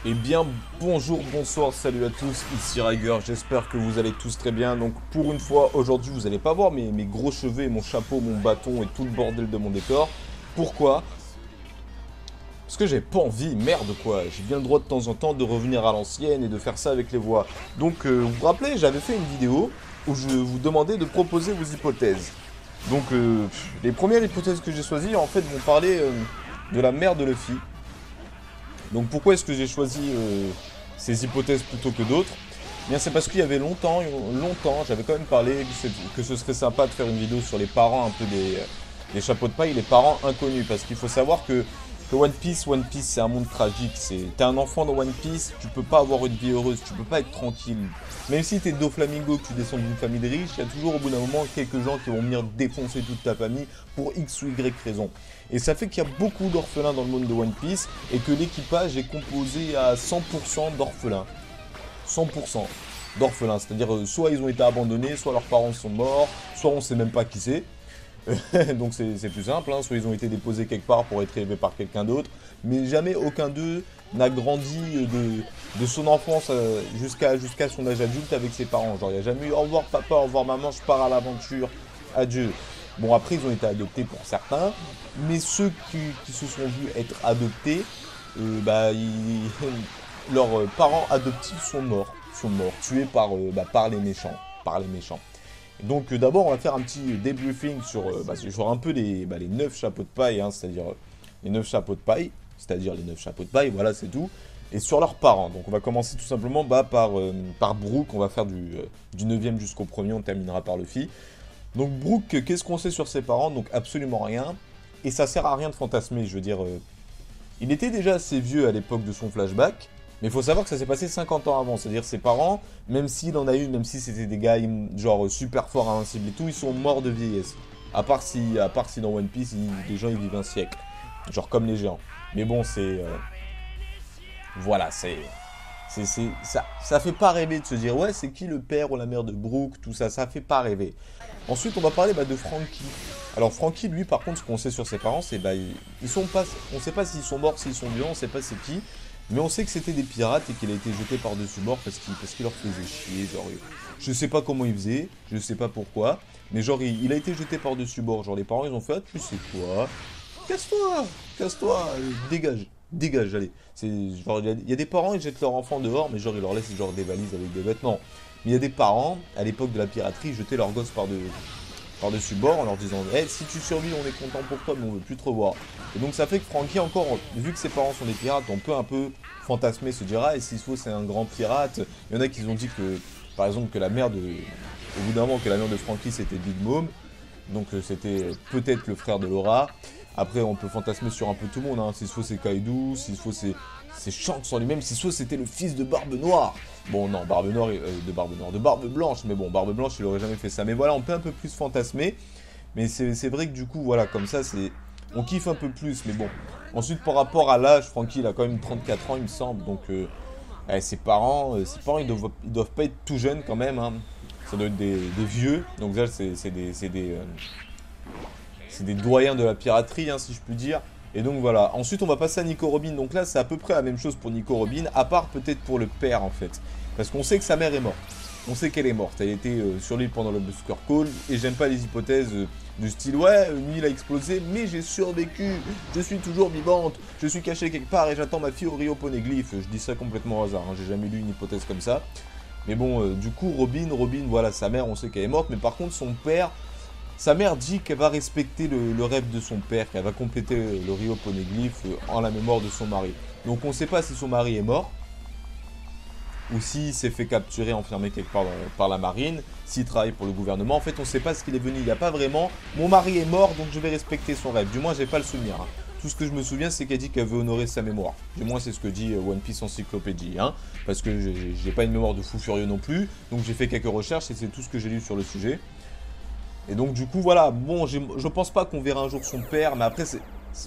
Eh bien, bonjour, bonsoir, salut à tous, ici Riger, j'espère que vous allez tous très bien. Donc pour une fois, aujourd'hui, vous n'allez pas voir mes gros cheveux et mon chapeau, mon bâton et tout le bordel de mon décor. Pourquoi? Parce que j'ai pas envie, merde quoi. J'ai bien le droit de temps en temps de revenir à l'ancienne et de faire ça avec les voix. Donc vous vous rappelez, j'avais fait une vidéo où je vous demandais de proposer vos hypothèses. Donc les premières hypothèses que j'ai choisies en fait vont parler de la mère de Luffy. Donc pourquoi est-ce que j'ai choisi ces hypothèses plutôt que d'autres? Eh bien c'est parce qu'il y avait longtemps, j'avais quand même parlé que ce serait sympa de faire une vidéo sur les parents un peu des chapeaux de paille, les parents inconnus. Parce qu'il faut savoir que One Piece c'est un monde tragique. T'es un enfant dans One Piece, tu peux pas avoir une vie heureuse, tu peux pas être tranquille. Même si t'es Doflamingo, que tu descends d'une famille de riches, il y a toujours au bout d'un moment quelques gens qui vont venir défoncer toute ta famille pour X ou Y raison. Et ça fait qu'il y a beaucoup d'orphelins dans le monde de One Piece et que l'équipage est composé à 100% d'orphelins. 100% d'orphelins, c'est-à-dire soit ils ont été abandonnés, soit leurs parents sont morts, soit on sait même pas qui c'est. Donc c'est plus simple, hein. Soit ils ont été déposés quelque part pour être élevés par quelqu'un d'autre, mais jamais aucun d'eux n'a grandi de son enfance jusqu'à son âge adulte avec ses parents. Genre il n'y a jamais eu au revoir papa, au revoir maman, je pars à l'aventure, adieu. Bon après ils ont été adoptés pour certains, mais ceux qui se sont vus être adoptés, leurs parents adoptifs sont morts, tués par les méchants, Donc d'abord on va faire un petit débriefing sur un peu les 9 chapeaux de paille, hein, c'est-à-dire les 9 chapeaux de paille, voilà c'est tout, et sur leurs parents. Donc on va commencer tout simplement par Brook, on va faire du 9ème jusqu'au premier, on terminera par Luffy. Donc Brook, qu'est-ce qu'on sait sur ses parents? Donc absolument rien, et ça sert à rien de fantasmer, je veux dire, il était déjà assez vieux à l'époque de son flashback, mais il faut savoir que ça s'est passé 50 ans avant. C'est-à-dire ses parents, même s'il en a eu, même si c'était des gars genre super forts, invincibles et tout, ils sont morts de vieillesse. À part si dans One Piece, les gens ils vivent un siècle. Genre comme les géants. Mais bon, voilà, ça fait pas rêver de se dire, ouais, c'est qui le père ou la mère de Brook, tout ça, ça fait pas rêver. Ensuite, on va parler de Franky. Alors Franky, lui, par contre, ce qu'on sait sur ses parents, c'est ils sont pas, on sait pas s'ils sont morts, s'ils sont vivants, on sait pas c'est qui. Mais on sait que c'était des pirates et qu'il a été jeté par-dessus bord parce qu'il leur faisait chier. Genre, je sais pas comment il faisait, je sais pas pourquoi, mais genre il a été jeté par-dessus bord. Genre les parents ils ont fait, ah, tu sais quoi, casse-toi, dégage, allez. C'est genre il y a des parents ils jettent leur enfant dehors, mais genre ils leur laissent genre des valises avec des vêtements. Mais il y a des parents à l'époque de la piraterie ils jetaient leurs gosses par-dessus bord en leur disant hey, si tu survis on est content pour toi mais on veut plus te revoir. Et donc ça fait que Franky encore, vu que ses parents sont des pirates, on peut un peu fantasmer, se dire ah et s'il faut c'est un grand pirate. Il y en a qui ont dit que par exemple que au bout d'un moment que la mère de Franky c'était Big Mom, donc c'était peut-être le frère de Laura. Après on peut fantasmer sur un peu tout le monde, hein. S'il faut c'est Kaido, s'il faut c'est Shanks en lui-même, s'il faut c'était le fils de Barbe Noire. Bon non, de Barbe Blanche, mais bon, Barbe Blanche il aurait jamais fait ça. Mais voilà, on peut un peu plus fantasmer, mais c'est vrai que du coup, voilà, comme ça, on kiffe un peu plus, mais bon. Ensuite, par rapport à l'âge, Franky il a quand même 34 ans, il me semble, donc ses parents ils doivent pas être tout jeunes quand même, hein. Ça doit être des vieux, donc là, c'est des doyens de la piraterie, hein, si je puis dire. Et donc voilà. Ensuite, on va passer à Nico Robin. Donc là, c'est à peu près la même chose pour Nico Robin, à part peut-être pour le père en fait. Parce qu'on sait que sa mère est morte. On sait qu'elle est morte. Elle était sur l'île pendant le Busker Call. Et j'aime pas les hypothèses du style ouais, une île a explosé, mais j'ai survécu. Je suis toujours vivante. Je suis caché quelque part et j'attends ma fille au Rio Poneglyph. Je dis ça complètement au hasard. Hein. J'ai jamais lu une hypothèse comme ça. Mais bon, du coup, Robin, voilà, sa mère, on sait qu'elle est morte. Mais par contre, son père. Sa mère dit qu'elle va respecter le rêve de son père, qu'elle va compléter le Rio Poneglyph en la mémoire de son mari. Donc on ne sait pas si son mari est mort, ou s'il s'est fait capturer, enfermer quelque part par la marine, s'il travaille pour le gouvernement. En fait, on ne sait pas ce qu'il est venu. Il n'y a pas vraiment « mon mari est mort, donc je vais respecter son rêve ». Du moins, j'ai pas le souvenir. Hein. Tout ce que je me souviens, c'est qu'elle dit qu'elle veut honorer sa mémoire. Du moins, c'est ce que dit One Piece Encyclopédie. Hein, parce que j'ai pas une mémoire de fou furieux non plus. Donc j'ai fait quelques recherches et c'est tout ce que j'ai lu sur le sujet. Et donc du coup voilà, bon je pense pas qu'on verra un jour son père, mais après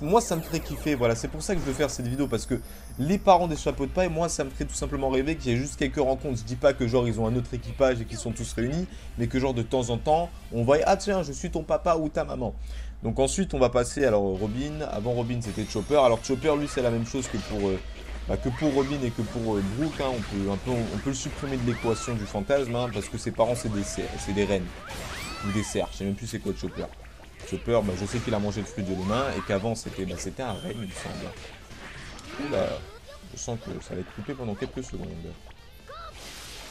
moi ça me ferait kiffer, voilà, c'est pour ça que je veux faire cette vidéo, parce que les parents des chapeaux de paille, moi ça me ferait tout simplement rêver qu'il y ait juste quelques rencontres. Je dis pas que genre ils ont un autre équipage et qu'ils sont tous réunis, mais que genre de temps en temps, on voit ah tiens je suis ton papa ou ta maman. Donc ensuite on va passer, alors Robin, avant Robin c'était Chopper, alors Chopper lui c'est la même chose que pour que pour Robin et que pour Brooke, hein, on peut le supprimer de l'équation du fantasme, hein, parce que ses parents c'est des reines, ou des cerfs, je sais même plus c'est quoi de Chopper. Chopper, je sais qu'il a mangé le fruit de l'humain, et qu'avant c'était un renne, il me semble. Oula, je sens que ça va être coupé pendant quelques secondes.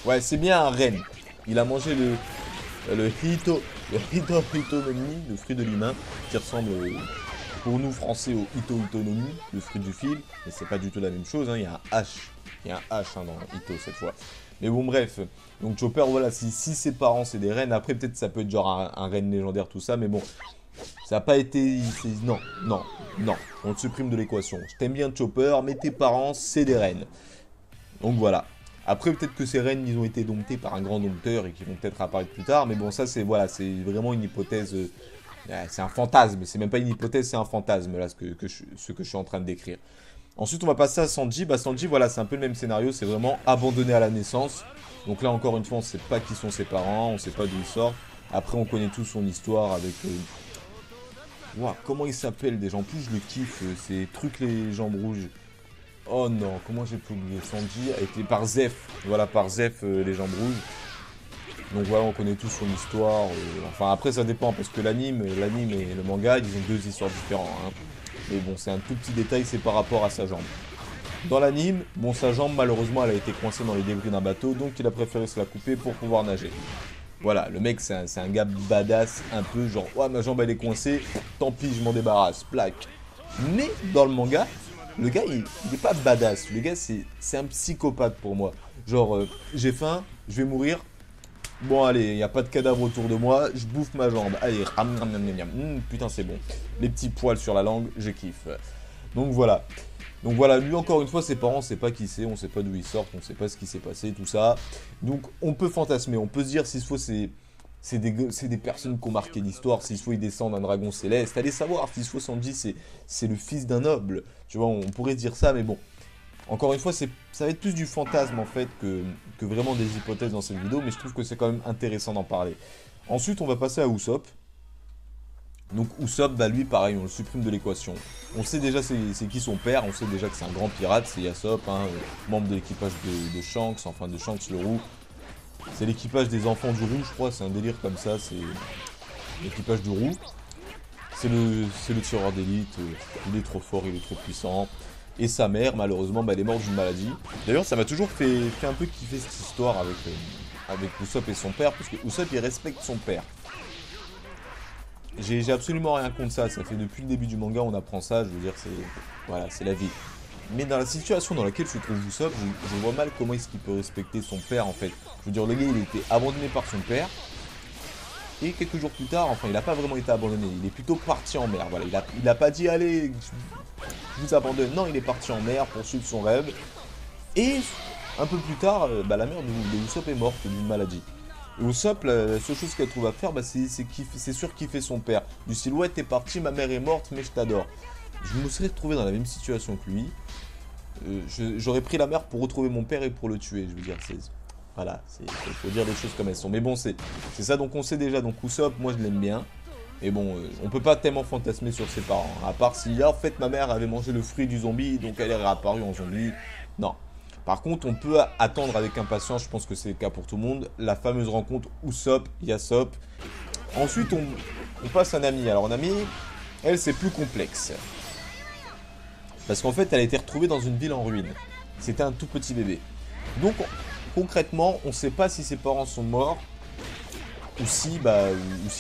Ouais, c'est bien un renne. Il a mangé le hitonomi, le fruit de l'humain, qui ressemble pour nous français au hitonomi, le fruit du fil, mais c'est pas du tout la même chose, hein, il y a un H, hein, dans Hito cette fois. Mais bon bref, donc Chopper, voilà, si ses parents c'est des reines, après peut-être ça peut être genre un reine légendaire, tout ça, mais bon, ça n'a pas été... Non, on le supprime de l'équation. Je t'aime bien Chopper, mais tes parents c'est des reines. Donc voilà. Après, peut-être que ces reines, ils ont été domptés par un grand dompteur et qui vont peut-être apparaître plus tard. Mais bon, ça, c'est vraiment une hypothèse. C'est un fantasme. C'est même pas une hypothèse, c'est un fantasme, là, ce que je suis en train de décrire. Ensuite, on va passer à Sanji. Sanji, voilà, c'est un peu le même scénario. C'est vraiment abandonné à la naissance. Donc là, encore une fois, on ne sait pas qui sont ses parents. On ne sait pas d'où il sort. Après, on connaît tout son histoire avec... Wow, comment il s'appelle déjà? En plus, je le kiffe. C'est Truc les jambes rouges. Oh non, comment j'ai pu oublier? Sanji a été par Zeph. Voilà, par Zeph, les jambes rouges. Donc voilà, on connaît tous son histoire. Enfin, après, ça dépend, parce que l'anime et le manga, ils ont deux histoires différentes. Hein. Mais bon, c'est un tout petit détail, c'est par rapport à sa jambe. Dans l'anime, bon, sa jambe, malheureusement, elle a été coincée dans les débris d'un bateau, donc il a préféré se la couper pour pouvoir nager. Voilà, le mec, c'est un gars badass, un peu genre, ouais, ma jambe, elle est coincée, tant pis, je m'en débarrasse, plaque. Mais, dans le manga... Le gars, il est pas badass. Le gars, c'est un psychopathe pour moi. Genre, j'ai faim, je vais mourir. Bon, allez, il n'y a pas de cadavre autour de moi. Je bouffe ma jambe. Allez, putain, c'est bon. Les petits poils sur la langue, je kiffe. Donc voilà. Lui, encore une fois, ses parents, on sait pas qui c'est. On sait pas d'où ils sortent. On sait pas ce qui s'est passé, tout ça. Donc, on peut fantasmer. On peut se dire, s'il faut, c'est des personnes qui ont marqué l'histoire. S'il faut, ils descendent d'un dragon céleste. Allez savoir, s'il faut, Sanji, c'est le fils d'un noble. Tu vois, on pourrait dire ça, mais bon. Encore une fois, ça va être plus du fantasme, en fait, que vraiment des hypothèses dans cette vidéo. Mais je trouve que c'est quand même intéressant d'en parler. Ensuite, on va passer à Usopp. Donc, Usopp, lui, pareil, on le supprime de l'équation. On sait déjà c'est qui son père. On sait déjà que c'est un grand pirate. C'est Yasop, hein, membre de l'équipage de Shanks. Enfin, de Shanks le roux. C'est l'équipage des enfants du roux, je crois, c'est un délire comme ça, c'est l'équipage du roux. C'est le tireur d'élite, il est trop fort, il est trop puissant. Et sa mère, malheureusement, elle est morte d'une maladie. D'ailleurs, ça m'a toujours fait un peu kiffer cette histoire avec Usopp et son père, parce que Usopp, il respecte son père. J'ai absolument rien contre ça, ça fait depuis le début du manga, on apprend ça, je veux dire, c'est la vie. Mais dans la situation dans laquelle se trouve Usopp, je vois mal comment est-ce qu'il peut respecter son père en fait. Je veux dire, le gars il a été abandonné par son père. Et quelques jours plus tard, enfin il n'a pas vraiment été abandonné, il est plutôt parti en mer. Voilà, il a pas dit allez, je vous abandonne. Non, il est parti en mer pour suivre son rêve. Et un peu plus tard, la mère de Usopp est morte d'une maladie. Et Usopp, la seule chose qu'elle trouve à faire, c'est sûr qu'il fait son père. Du style ouais t'es parti, ma mère est morte, mais je t'adore. Je me serais retrouvé dans la même situation que lui. J'aurais pris la mer pour retrouver mon père et pour le tuer. Je veux dire, voilà, il faut dire les choses comme elles sont. Mais bon, c'est ça, donc on sait déjà. Donc Usopp, moi je l'aime bien. Et bon, on peut pas tellement fantasmer sur ses parents. À part si, en fait, ma mère avait mangé le fruit du zombie, donc elle est réapparue en zombie. Non. Par contre, on peut attendre avec impatience, je pense que c'est le cas pour tout le monde, la fameuse rencontre Usopp-Yasop. Ensuite, on passe à Nami. Alors Nami, elle, c'est plus complexe. Parce qu'en fait, elle a été retrouvée dans une ville en ruine. C'était un tout petit bébé. Donc, concrètement, on ne sait pas si ses parents sont morts ou s'ils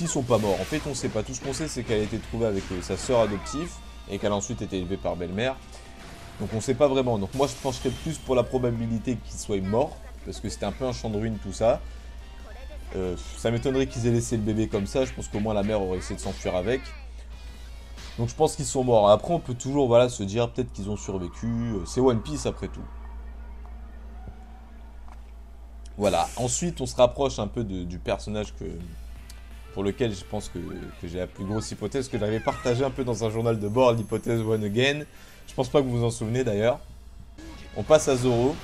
sont pas morts. En fait, on ne sait pas. Tout ce qu'on sait, c'est qu'elle a été trouvée avec sa sœur adoptive et qu'elle a ensuite été élevée par belle-mère. Donc, on ne sait pas vraiment. Donc, moi, je pencherais plus pour la probabilité qu'il soit mort parce que c'était un peu un champ de ruine, tout ça. Ça m'étonnerait qu'ils aient laissé le bébé comme ça. Je pense qu'au moins la mère aurait essayé de s'enfuir avec. Donc je pense qu'ils sont morts. Après on peut toujours se dire peut-être qu'ils ont survécu. C'est One Piece après tout. Voilà. Ensuite on se rapproche un peu du personnage pour lequel je pense que j'ai la plus grosse hypothèse, que j'avais partagé un peu dans un journal de bord, l'hypothèse One Again. Je pense pas que vous vous en souvenez d'ailleurs. On passe à Zoro.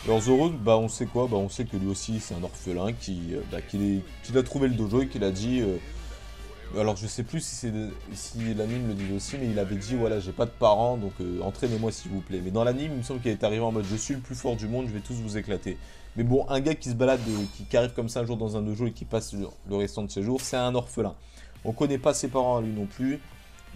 Alors Zoro, on sait quoi? On sait que lui aussi c'est un orphelin qui a trouvé le dojo et qu'il a dit... Alors je sais plus si l'anime le dit aussi, mais il avait dit voilà j'ai pas de parents donc entraînez-moi s'il vous plaît. Mais dans l'anime il me semble qu'il est arrivé en mode je suis le plus fort du monde, je vais tous vous éclater. Mais bon, un gars qui se balade, qui arrive comme ça un jour dans un dojo et qui passe le restant de ses jours, c'est un orphelin. On connaît pas ses parents à lui non plus,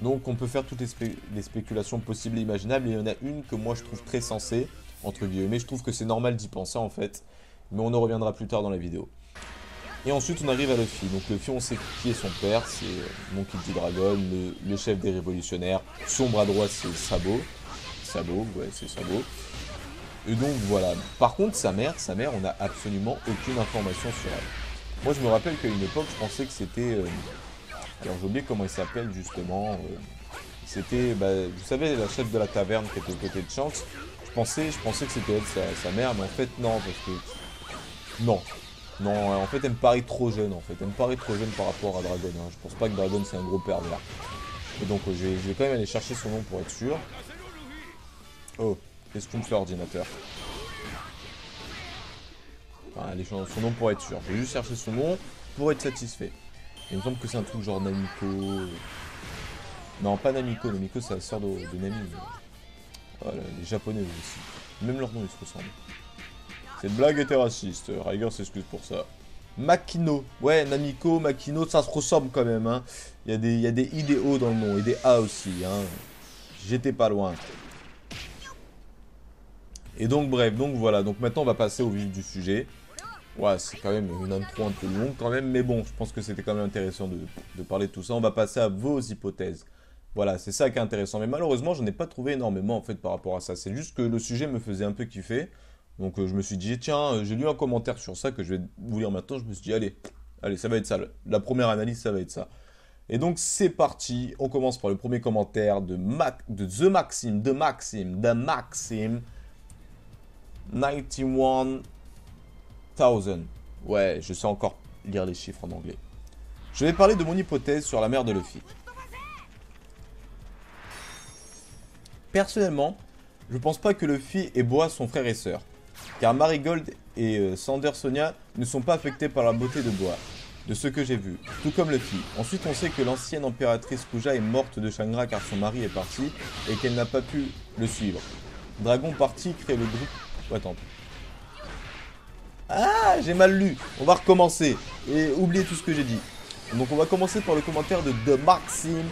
donc on peut faire toutes les spéculations possibles et imaginables. Et il y en a une que moi je trouve très sensée, entre guillemets, je trouve que c'est normal d'y penser en fait, mais on en reviendra plus tard dans la vidéo. Et ensuite on arrive à Luffy. Donc Luffy on sait qui est son père, c'est Monkey D. Dragon, le chef des révolutionnaires. Son bras droit c'est Sabo. Sabo, ouais c'est Sabo. Et donc voilà. Par contre sa mère on n'a absolument aucune information sur elle. Moi je me rappelle qu'à une époque je pensais que c'était... alors j'ai oublié comment il s'appelle justement. C'était, vous savez, la chef de la taverne qui était aux côtés de Shanks. Je pensais que c'était elle sa mère, mais en fait non, parce que... Non. Non, en fait, elle me paraît trop jeune, en fait. Elle me paraît trop jeune par rapport à Dragon. Hein. Je pense pas que Dragon, c'est un gros pervers. Et donc, je vais quand même aller chercher son nom pour être sûr. Oh, qu'est-ce qu'on me fait, ordinateur? Enfin, aller chercher son nom pour être sûr. Je vais juste chercher son nom pour être satisfait. Il me semble que c'est un truc genre Namiko... Non, pas Namiko. Namiko, c'est la sœur de Nami. Voilà, les japonais aussi. Même leur nom, ils se ressemblent. Cette blague était raciste, Riger s'excuse pour ça. Makino, ouais, Namiko, Makino, ça se ressemble quand même, hein. Il y a des I, des O dans le nom, et des A aussi, hein. J'étais pas loin. Et donc, bref, donc voilà, donc maintenant on va passer au vif du sujet. Ouais, c'est quand même une intro un peu longue quand même, mais bon, je pense que c'était quand même intéressant de parler de tout ça. On va passer à vos hypothèses. Voilà, c'est ça qui est intéressant. Mais malheureusement, je n'ai pas trouvé énormément en fait par rapport à ça. C'est juste que le sujet me faisait un peu kiffer. Donc je me suis dit, tiens, j'ai lu un commentaire sur ça que je vais vous lire maintenant. Je me suis dit, allez, ça va être ça. La première analyse, ça va être ça. Et donc c'est parti. On commence par le premier commentaire de The Maxime, de Maxime 91,000. Ouais, je sais encore lire les chiffres en anglais. Je vais parler de mon hypothèse sur la mère de Luffy. Personnellement, je pense pas que Luffy et Boa sont frères et sœurs. Car Marigold et Sander Sonia ne sont pas affectés par la beauté de Boa, de ce que j'ai vu, tout comme Luffy. Ensuite, on sait que l'ancienne impératrice Kuja est morte de chagrin car son mari est parti et qu'elle n'a pas pu le suivre. Dragon parti crée le groupe... Oh, attends. Ah, j'ai mal lu. On va recommencer. Et oubliez tout ce que j'ai dit. Donc on va commencer par le commentaire de The Maxime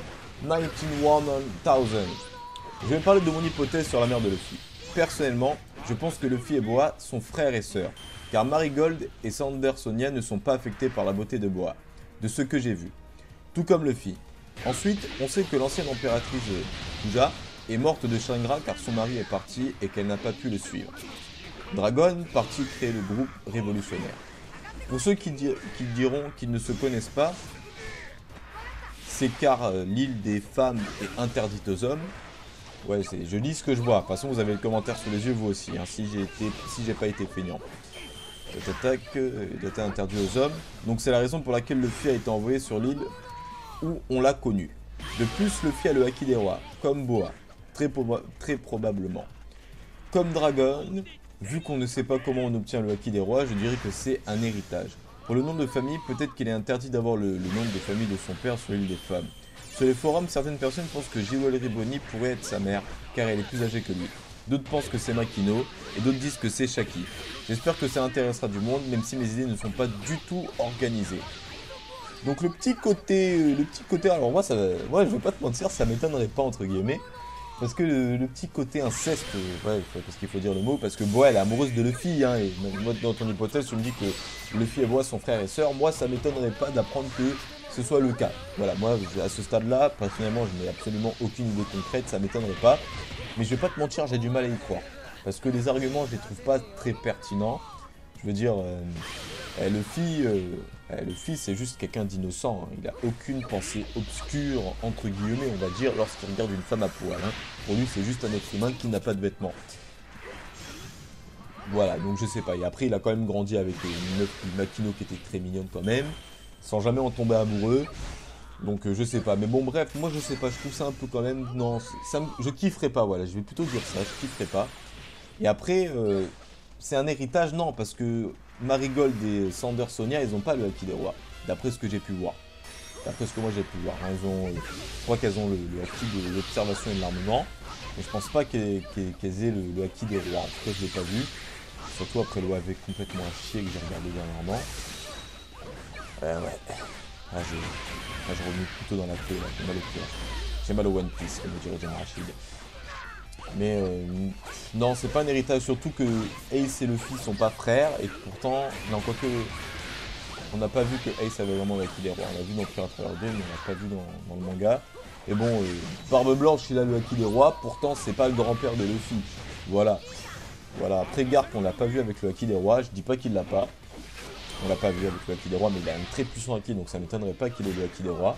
91,000. Je vais parler de mon hypothèse sur la mère de Luffy. Personnellement, je pense que Luffy et Boa sont frères et sœurs, car Marigold et Sander Sonia ne sont pas affectés par la beauté de Boa, de ce que j'ai vu, tout comme Luffy. Ensuite, on sait que l'ancienne impératrice Kuja est morte de chagrin car son mari est parti et qu'elle n'a pas pu le suivre. Dragon parti créer le groupe révolutionnaire. Pour ceux qui diront qu'ils ne se connaissent pas, c'est car l'île des femmes est interdite aux hommes. Ouais, je lis ce que je vois. De toute façon, vous avez le commentaire sous les yeux, vous aussi, hein, si j'ai pas été feignant. Il était interdit aux hommes. Donc c'est la raison pour laquelle Luffy a été envoyé sur l'île où on l'a connu. De plus, Luffy a le Haki des rois, comme Boa, très probablement. Comme Dragon, vu qu'on ne sait pas comment on obtient le Haki des rois, je dirais que c'est un héritage. Pour le nom de famille, peut-être qu'il est interdit d'avoir le nom de famille de son père sur l'île des femmes. Sur les forums, certaines personnes pensent que Jewelry Bonnie pourrait être sa mère, car elle est plus âgée que lui. D'autres pensent que c'est Makino, et d'autres disent que c'est Shaki. J'espère que ça intéressera du monde, même si mes idées ne sont pas du tout organisées. Donc le petit côté, alors moi je vais pas te mentir, ça m'étonnerait pas entre guillemets, parce que le petit côté inceste, ouais, parce qu'il faut dire le mot, parce que Boa elle est amoureuse de Luffy, hein, et moi dans ton hypothèse tu me dis que Luffy et Boa sont frères et sœurs, moi ça m'étonnerait pas d'apprendre que ce soit le cas. Voilà, moi à ce stade-là, personnellement je n'ai absolument aucune idée concrète, ça m'étonnerait pas, mais je vais pas te mentir, j'ai du mal à y croire, parce que les arguments je les trouve pas très pertinents, je veux dire, Luffy c'est juste quelqu'un d'innocent, hein. Il a aucune pensée obscure, entre guillemets on va dire, lorsqu'il regarde une femme à poil, hein. Pour lui c'est juste un être humain qui n'a pas de vêtements. Voilà, donc je sais pas, et après il a quand même grandi avec une meuf, Makino qui était très mignonne quand même, sans jamais en tomber amoureux, donc je sais pas, mais bon bref, moi je sais pas, je trouve ça un peu quand même, non, je kifferais pas, voilà, je vais plutôt dire ça, je kifferais pas, et après, c'est un héritage, non, parce que Marigold et Sander Sonia, ils ont pas le Haki des rois, d'après ce que j'ai pu voir. D'après ce que moi j'ai pu voir, hein, je crois qu'elles ont le haki de l'observation et de l'armement. Mais je pense pas qu'elles aient le haki des rois. En tout cas, je l'ai pas vu. Surtout après l'OAV complètement à chier que j'ai regardé dernièrement. Ouais. Je remue plutôt dans la queue, là. J'ai mal au cœur. J'ai mal au One Piece, comme dirait John Rachid. Mais non, c'est pas un héritage, surtout que Ace et Luffy sont pas frères, et pourtant, non, quoique, on n'a pas vu que Ace avait vraiment le haki des rois. On l'a vu dans Pirate Warrior 2, mais on l'a pas vu dans le manga. Et bon, Barbe Blanche, il a le haki des rois, pourtant, c'est pas le grand-père de Luffy. Voilà. Après Garp, on l'a pas vu avec le haki des rois, je dis pas qu'il l'a pas. On l'a pas vu avec le haki des rois, mais il a un très puissant haki, donc ça m'étonnerait pas qu'il ait le haki des rois.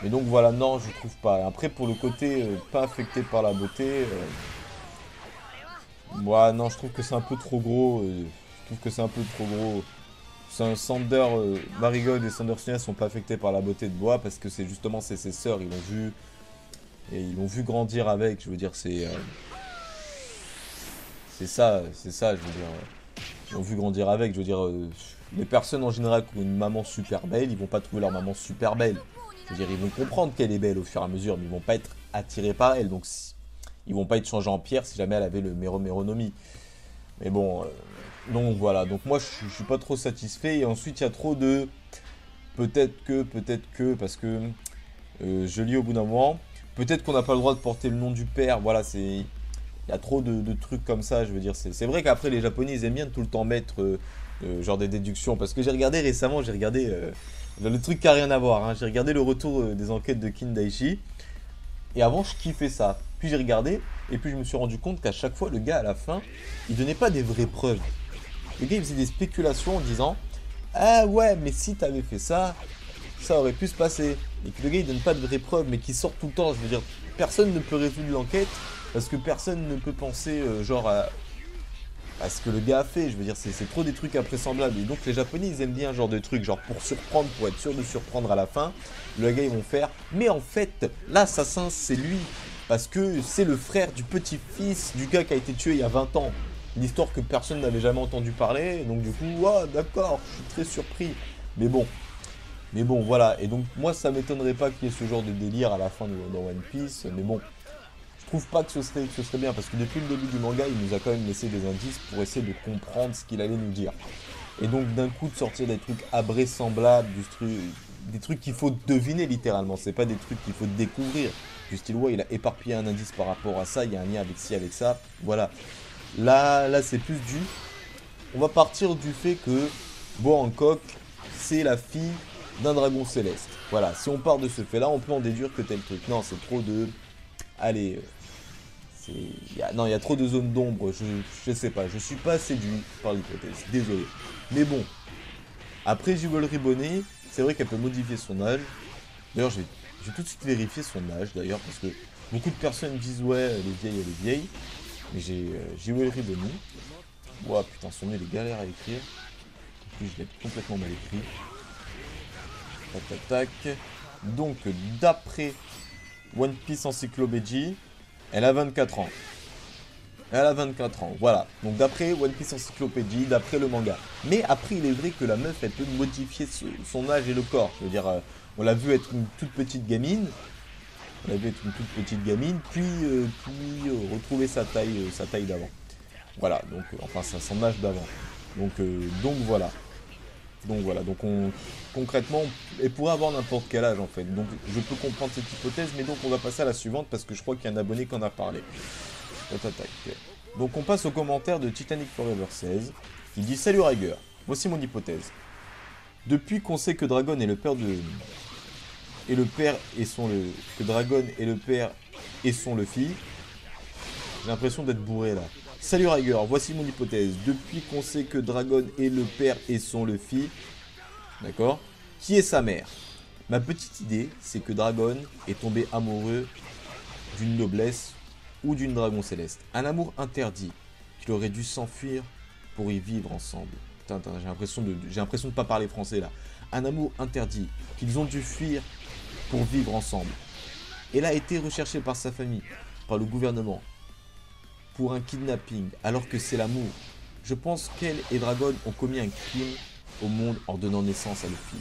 Mais donc voilà, non, je trouve pas. Après, pour le côté pas affecté par la beauté, moi, non, je trouve que c'est un peu trop gros. Sander, Marigold et Sander Sunea sont pas affectés par la beauté de Boa parce que c'est justement ses sœurs, ils l'ont vu grandir avec. Je veux dire, c'est ça, je veux dire. Ils l'ont vu grandir avec. Je veux dire, les personnes en général qui ont une maman super belle, ils vont pas trouver leur maman super belle. Je veux dire, ils vont comprendre qu'elle est belle au fur et à mesure, mais ils vont pas être attirés par elle. Donc, ils vont pas être changés en pierre si jamais elle avait le Meronomi. Mais bon, donc voilà. Donc moi, je suis pas trop satisfait. Et ensuite, il y a trop de peut-être que, parce que je lis au bout d'un moment, peut-être qu'on n'a pas le droit de porter le nom du père. Voilà, il y a trop de trucs comme ça. Je veux dire, c'est vrai qu'après, les Japonais, ils aiment bien tout le temps mettre genre des déductions. Parce que j'ai regardé récemment, le truc qui n'a rien à voir, hein. J'ai regardé le retour des enquêtes de Kindaichi. Et avant, je kiffais ça. Puis j'ai regardé, et puis je me suis rendu compte qu'à chaque fois, le gars, à la fin, il donnait pas des vraies preuves. Le gars, il faisait des spéculations en disant « Ah ouais, mais si t'avais fait ça, ça aurait pu se passer. » Et que le gars, il donne pas de vraies preuves, mais qui sort tout le temps. Je veux dire, personne ne peut résoudre l'enquête, parce que personne ne peut penser, genre, à ce que le gars a fait. Je veux dire, c'est trop des trucs invraisemblables. Et donc les Japonais, ils aiment bien ce genre de trucs, genre pour surprendre, pour être sûr de surprendre à la fin. Le gars, ils vont faire, mais en fait, l'assassin, c'est lui. Parce que c'est le frère du petit-fils du gars qui a été tué il y a 20 ans. Une histoire que personne n'avait jamais entendu parler. Donc du coup, ah, d'accord, je suis très surpris. Mais bon, voilà. Et donc moi, ça m'étonnerait pas qu'il y ait ce genre de délire à la fin dans One Piece. Mais bon, je trouve pas que ce serait bien, parce que depuis le début du manga, il nous a quand même laissé des indices pour essayer de comprendre ce qu'il allait nous dire. Et donc d'un coup de sortir des trucs invraisemblables, des trucs qu'il faut deviner littéralement, c'est pas des trucs qu'il faut découvrir. Du style, ouais, il a éparpillé un indice par rapport à ça, il y a un lien avec ci, avec ça, voilà. Là c'est plus du... On va partir du fait que Boa Hancock, c'est la fille d'un dragon céleste. Voilà, si on part de ce fait-là, on peut en déduire que tel truc. Non, c'est trop de... Allez, il y a trop de zones d'ombre, je sais pas, je suis pas séduit par l'hypothèse, désolé. Mais bon, après Jewelry Bonnet, c'est vrai qu'elle peut modifier son âge. D'ailleurs, j'ai tout de suite vérifié son âge, d'ailleurs, parce que beaucoup de personnes disent ouais, elle est vieille. Mais j'ai Jewelry Bonnet. Ouah, putain, son nom, il est galère à écrire. En plus, je l'ai complètement mal écrit. Tac. Donc, d'après One Piece Encyclopédie, elle a 24 ans. Voilà. Donc d'après One Piece Encyclopédie, d'après le manga. Mais après, il est vrai que la meuf, elle peut modifier son âge et le corps. Je veux dire, on l'a vu être une toute petite gamine. Puis retrouver sa taille d'avant. Voilà, donc, enfin, son âge d'avant. Donc voilà. Donc concrètement, elle pourrait avoir n'importe quel âge en fait. Donc je peux comprendre cette hypothèse, mais donc on va passer à la suivante parce que je crois qu'il y a un abonné qui en a parlé. Donc on passe au commentaire de Titanic Forever 16, qui dit « Salut Riger, voici mon hypothèse. Depuis qu'on sait que Dragon est le père de... que Dragon est le père et son Luffy, j'ai l'impression d'être bourré là. Salut Riger, voici mon hypothèse. Depuis qu'on sait que Dragon est le père et son Luffy, d'accord, qui est sa mère? Ma petite idée, c'est que Dragon est tombé amoureux d'une noblesse ou d'une dragon céleste. Un amour interdit, qu'il aurait dû s'enfuir pour y vivre ensemble. Putain, j'ai l'impression de pas parler français là. Un amour interdit, qu'ils ont dû fuir pour vivre ensemble. Elle a été recherchée par sa famille, par le gouvernement, pour un kidnapping, alors que c'est l'amour. Je pense qu'elle et Dragon ont commis un crime au monde en donnant naissance à Luffy.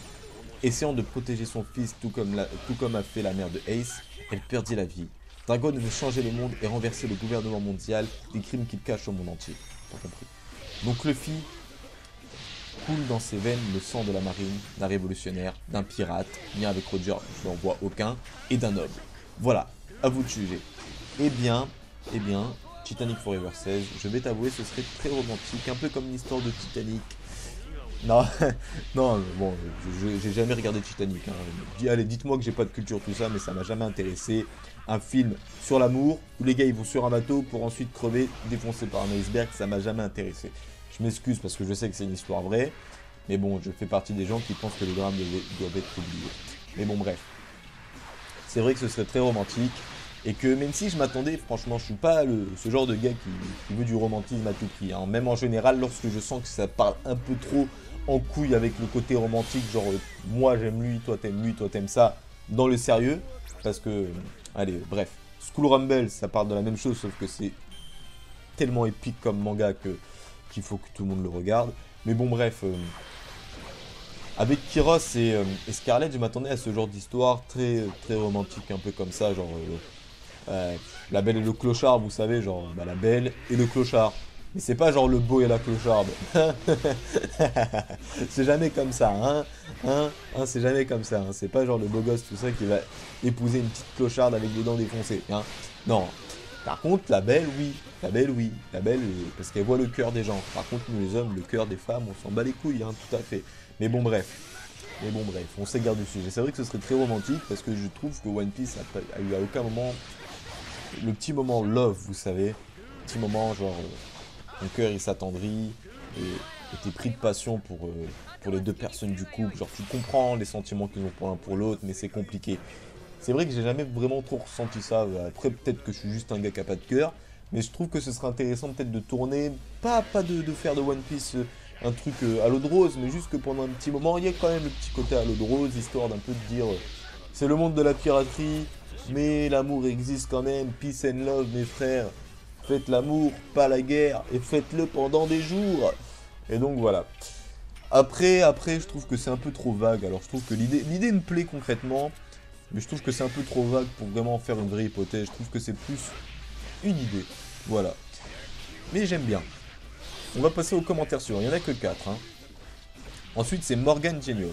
Essayant de protéger son fils tout comme a fait la mère de Ace, elle perdit la vie. Dragon veut changer le monde et renverser le gouvernement mondial des crimes qu'il cache au monde entier. Pas compris. Donc Luffy coule dans ses veines le sang de la marine, d'un révolutionnaire, d'un pirate, lien avec Roger, je n'en vois aucun, et d'un noble. Voilà, à vous de juger. Eh bien, Titanic Forever 16, je vais t'avouer, ce serait très romantique, un peu comme l'histoire de Titanic. Non, non, bon, j'ai jamais regardé Titanic. Hein. Allez, dites-moi que j'ai pas de culture, tout ça, mais ça m'a jamais intéressé. Un film sur l'amour, où les gars ils vont sur un bateau pour ensuite crever, défoncés par un iceberg, ça m'a jamais intéressé. Je m'excuse parce que je sais que c'est une histoire vraie, mais bon, je fais partie des gens qui pensent que les drames doivent être oubliés. Mais bon, bref. C'est vrai que ce serait très romantique, et que même si je m'attendais, franchement, je suis pas ce genre de gars qui veut du romantisme à tout prix. Hein. Même en général, lorsque je sens que ça parle un peu trop en couille avec le côté romantique, genre moi j'aime lui, toi t'aimes ça, dans le sérieux, parce que, allez, bref. School Rumble, ça parle de la même chose, sauf que c'est tellement épique comme manga qu'il faut que tout le monde le regarde. Mais bon, bref, avec Kiros et Scarlett, je m'attendais à ce genre d'histoire très, très romantique, un peu comme ça, genre la belle et le clochard, vous savez, genre bah, la belle et le clochard. Mais c'est pas genre le beau et la clocharde. C'est jamais comme ça, c'est jamais comme ça. Hein. C'est pas genre le beau gosse, tout ça, qui va épouser une petite clocharde avec des dents défoncées. Hein. Non. Par contre, la belle, oui. La belle, oui. La belle, parce qu'elle voit le cœur des gens. Par contre, nous les hommes, le cœur des femmes, on s'en bat les couilles, hein, tout à fait. Mais bon, bref. On s'égare du sujet. C'est vrai que ce serait très romantique, parce que je trouve que One Piece a eu à aucun moment le petit moment love, vous savez. Petit moment, genre, ton cœur il s'attendrit, et t'es pris de passion pour les deux personnes du couple. Genre, tu comprends les sentiments qu'ils ont pour l'un pour l'autre, mais c'est compliqué. C'est vrai que j'ai jamais vraiment trop ressenti ça. Après, peut-être que je suis juste un gars qui a pas de cœur, mais je trouve que ce serait intéressant peut-être de tourner, pas de faire de One Piece un truc à l'eau de rose, mais juste que pendant un petit moment, il y a quand même le petit côté à l'eau de rose, histoire d'un peu de dire c'est le monde de la piraterie, mais l'amour existe quand même, peace and love mes frères, faites l'amour, pas la guerre, et faites-le pendant des jours. Et donc voilà. Après, je trouve que c'est un peu trop vague, alors je trouve que l'idée me plaît concrètement, mais je trouve que c'est un peu trop vague pour vraiment faire une vraie hypothèse, je trouve que c'est plus une idée, voilà. Mais j'aime bien. On va passer aux commentaires suivants, il n'y en a que 4. Hein. Ensuite, c'est Morgan Genio.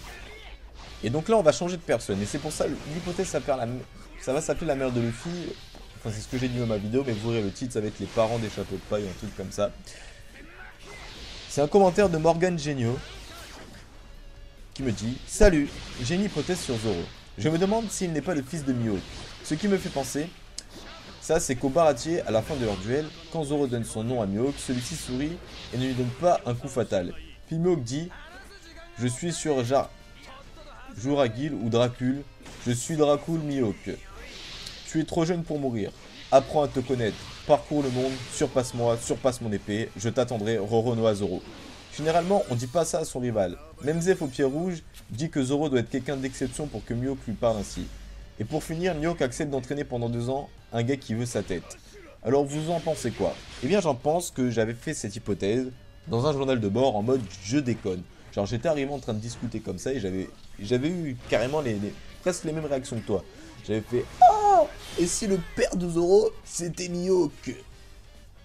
Et donc là, on va changer de personne. Et c'est pour ça, l'hypothèse, ça va s'appeler la mère de Luffy. Enfin, c'est ce que j'ai dit dans ma vidéo, mais vous verrez le titre, ça va être les parents des chapeaux de paille, un truc comme ça. C'est un commentaire de Morgan Genio qui me dit « Salut, j'ai une hypothèse sur Zoro. Je me demande s'il n'est pas le fils de Mihawk. Ce qui me fait penser... Ça, c'est qu'au baratier, à la fin de leur duel, quand Zoro donne son nom à Mihawk, celui-ci sourit et ne lui donne pas un coup fatal. Puis Mihawk dit « Je suis sur Juragil ou Dracul. Je suis Dracul Mihawk. Tu es trop jeune pour mourir. Apprends à te connaître. Parcours le monde. Surpasse-moi. Surpasse mon épée. Je t'attendrai. Roronoa Zoro. » Généralement, on dit pas ça à son rival. Même Zeph au pied rouge dit que Zoro doit être quelqu'un d'exception pour que Mihawk lui parle ainsi. Et pour finir, Mihawk accepte d'entraîner pendant 2 ans un gars qui veut sa tête. Alors vous en pensez quoi? Eh bien j'en pense que j'avais fait cette hypothèse dans un journal de bord en mode je déconne. Genre j'étais arrivé en train de discuter comme ça et j'avais eu carrément presque les mêmes réactions que toi. J'avais fait oh, et si le père de Zoro c'était Mihawk?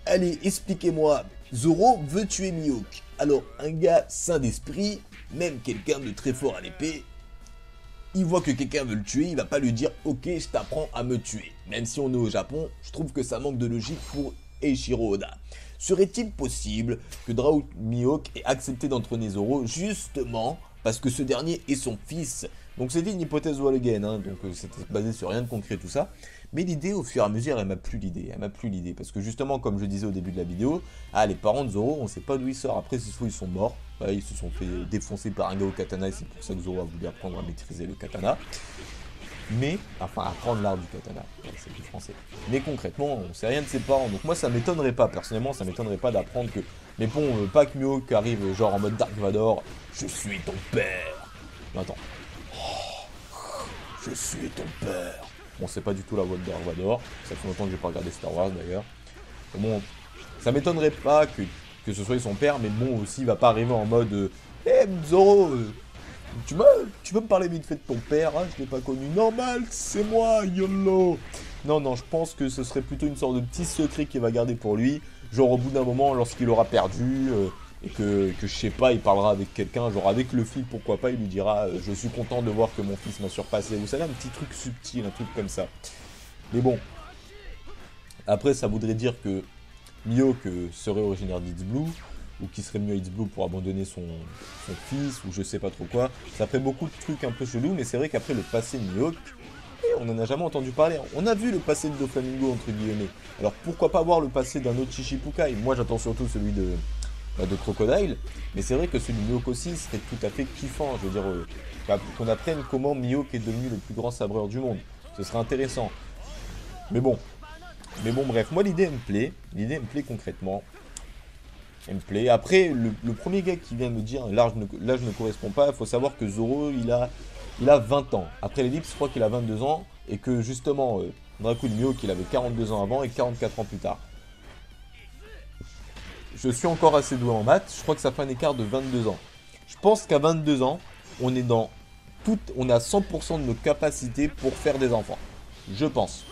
Allez, expliquez-moi. Zoro veut tuer Mihawk. Alors un gars sain d'esprit, même quelqu'un de très fort à l'épée, il voit que quelqu'un veut le tuer, il va pas lui dire « Ok, je t'apprends à me tuer ». Même si on est au Japon, je trouve que ça manque de logique pour Eiichiro Oda. Serait-il possible que Dracul Mihawk ait accepté d'entraîner Zoro justement parce que ce dernier est son fils? Donc c'était une hypothèse wall again, hein, donc c'était basé sur rien de concret tout ça. Mais l'idée, au fur et à mesure, elle m'a plu l'idée. Parce que justement, comme je disais au début de la vidéo, les parents de Zoro, on sait pas d'où ils sortent. Après, c'est soit ils sont morts, ils se sont fait défoncer par un gars au katana, et c'est pour ça que Zoro a voulu apprendre à maîtriser le katana. Mais, enfin, apprendre l'art du katana, c'est plus français. Mais concrètement, on sait rien de ses parents. Donc moi, ça m'étonnerait pas, personnellement, ça m'étonnerait pas d'apprendre que... Mais bon, pas que Mihawk arrive genre en mode Dark Vador, je suis ton père. Non, attends. Je suis ton père. Bon, c'est pas du tout la voix de Dark Vador. Ça fait longtemps que j'ai pas regardé Star Wars d'ailleurs. Bon, ça m'étonnerait pas que ce soit son père, mais bon, aussi, il va pas arriver en mode Zoro, Tu peux me parler vite fait de ton père, hein, je l'ai pas connu. Normal, c'est moi, YOLO. Non, je pense que ce serait plutôt une sorte de petit secret qu'il va garder pour lui. Genre au bout d'un moment, lorsqu'il aura perdu, et que je sais pas, il parlera avec quelqu'un, genre avec le fils, pourquoi pas, il lui dira je suis content de voir que mon fils m'a surpassé. Vous savez, un petit truc subtil, un truc comme ça. Mais bon, après ça voudrait dire que Mihawk serait originaire d'Itz-Blue, ou qui serait mieux à It's-Blue pour abandonner son fils, ou je sais pas trop quoi. Ça ferait beaucoup de trucs un peu chelous, mais c'est vrai qu'après le passé de Mihawk, on n'en a jamais entendu parler. On a vu le passé de Doflamingo, entre guillemets. Alors pourquoi pas voir le passé d'un autre Chichibukai? Moi j'attends surtout celui de Crocodile, mais c'est vrai que celui de Mihawk aussi serait tout à fait kiffant. Je veux dire, qu'on apprenne comment Mihawk est devenu le plus grand sabreur du monde. Ce serait intéressant. Mais bon, bref, moi l'idée me plaît concrètement. Elle me plaît. Après, le premier gars qui vient me dire l'âge ne correspond pas, il faut savoir que Zoro, il a 20 ans. Après l'ellipse, je crois qu'il a 22 ans, et que justement, Draco Mihawk, il avait 42 ans avant et 44 ans plus tard. Je suis encore assez doué en maths, je crois que ça fait un écart de 22 ans. Je pense qu'à 22 ans, on est à 100% de nos capacités pour faire des enfants. Je pense.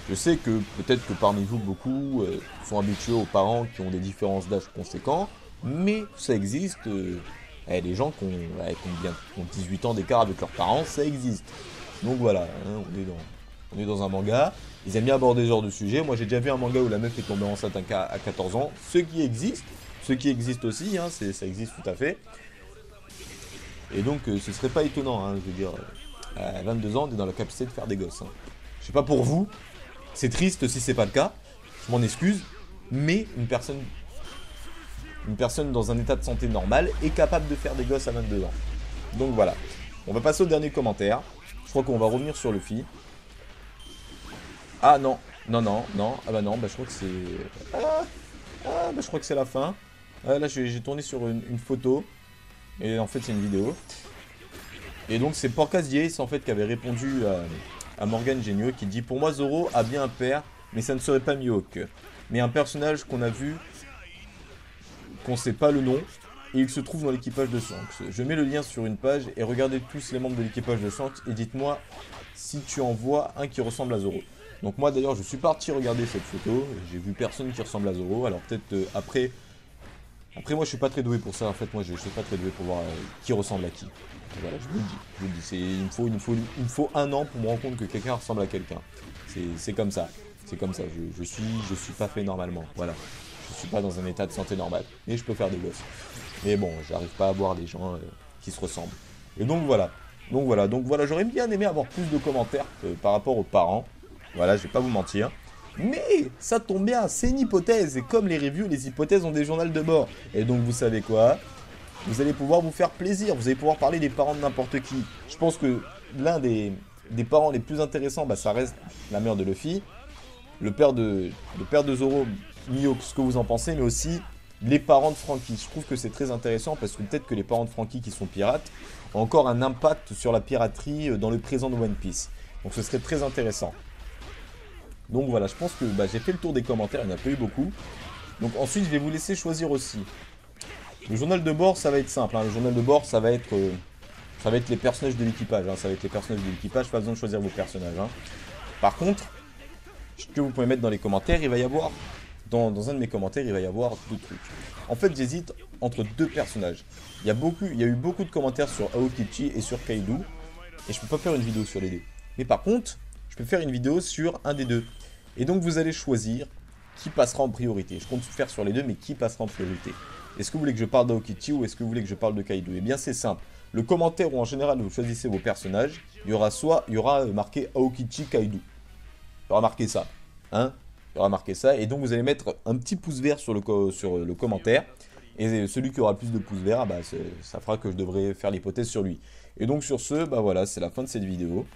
Je sais que peut-être que parmi vous, beaucoup sont habitués aux parents qui ont des différences d'âge conséquents, mais ça existe. Les gens qui ont 18 ans d'écart avec leurs parents, ça existe. Donc voilà, hein, on est dans un manga. Ils aiment bien aborder ce genre de sujet. Moi, j'ai déjà vu un manga où la meuf est tombée enceinte à 14 ans. Ce qui existe aussi, hein, ça existe tout à fait. Et donc, ce serait pas étonnant, hein, je veux dire, à 22 ans, on est dans la capacité de faire des gosses. Hein. Je sais pas pour vous, c'est triste si c'est pas le cas, je m'en excuse, mais une personne dans un état de santé normal est capable de faire des gosses à 22 ans. Donc voilà. On va passer au dernier commentaire. Je crois qu'on va revenir sur Luffy. Ah non. Ah bah non, je crois que c'est... je crois que c'est la fin. Là, j'ai tourné sur une photo. Et en fait, c'est une vidéo. Et donc, c'est Porcas Diaz, en fait, qui avait répondu à Morgan Génieux, qui dit « Pour moi, Zoro a bien un père, mais ça ne serait pas Mihawk. Mais un personnage qu'on a vu, qu'on sait pas le nom, et il se trouve dans l'équipage de Shanks. Je mets le lien sur une page, et regardez tous les membres de l'équipage de Shanks, et dites-moi si tu en vois un qui ressemble à Zoro. » Donc moi, d'ailleurs, je suis parti regarder cette photo, j'ai vu personne qui ressemble à Zoro, alors peut-être après, moi, je suis pas très doué pour ça, en fait, moi, je suis pas très doué pour voir qui ressemble à qui. Voilà, je vous le dis, il me faut un an pour me rendre compte que quelqu'un ressemble à quelqu'un. C'est comme ça, je suis pas fait normalement, voilà. Je suis pas dans un état de santé normal, mais je peux faire des gosses. Mais bon, j'arrive pas à voir des gens qui se ressemblent. Et donc voilà, j'aurais bien aimé avoir plus de commentaires par rapport aux parents. Voilà, je vais pas vous mentir. Mais ça tombe bien, c'est une hypothèse, et comme les reviews, les hypothèses ont des journaux de bord. Et donc vous savez quoi? Vous allez pouvoir vous faire plaisir, vous allez pouvoir parler des parents de n'importe qui. Je pense que l'un des parents les plus intéressants, ça reste la mère de Luffy, le père de Zoro, Mihawk, ce que vous en pensez, mais aussi les parents de Franky. Je trouve que c'est très intéressant parce que peut-être que les parents de Franky qui sont pirates ont encore un impact sur la piraterie dans le présent de One Piece. Donc ce serait très intéressant. Donc voilà, je pense que j'ai fait le tour des commentaires, il n'y en a pas eu beaucoup. Donc ensuite, je vais vous laisser choisir aussi. Le journal de bord, ça va être simple. Hein. Le journal de bord, ça va être les personnages de l'équipage. Hein. Ça va être les personnages de l'équipage, pas besoin de choisir vos personnages. Hein. Par contre, ce que vous pouvez mettre dans les commentaires, il va y avoir... Dans un de mes commentaires, il va y avoir deux trucs. En fait, j'hésite entre deux personnages. Il y a eu beaucoup de commentaires sur Aokichi et sur Kaido. Et je peux pas faire une vidéo sur les deux. Mais par contre, je peux faire une vidéo sur un des deux. Et donc vous allez choisir qui passera en priorité. Je compte faire sur les deux, mais qui passera en priorité. Est-ce que vous voulez que je parle d'Aokichi ou est-ce que vous voulez que je parle de Kaido? Eh bien c'est simple. Le commentaire où en général vous choisissez vos personnages, il y aura marqué Aokichi Kaido. Il y aura marqué ça. Hein? Il y aura marqué ça. Et donc vous allez mettre un petit pouce vert sur le commentaire. Et celui qui aura le plus de pouces verts, ça fera que je devrais faire l'hypothèse sur lui. Et donc sur ce, voilà, c'est la fin de cette vidéo.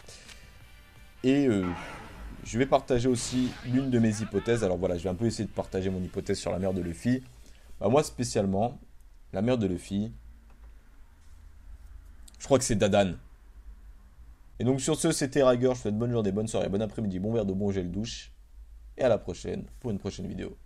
Et je vais partager aussi l'une de mes hypothèses. Alors voilà, je vais un peu essayer de partager mon hypothèse sur la mère de Luffy. Moi spécialement, la mère de Luffy, je crois que c'est Dadan. Et donc sur ce, c'était Riger. Je vous souhaite bonne journée, bonne soirée, bon après-midi, bon verre de bon gel douche. Et à la prochaine pour une prochaine vidéo.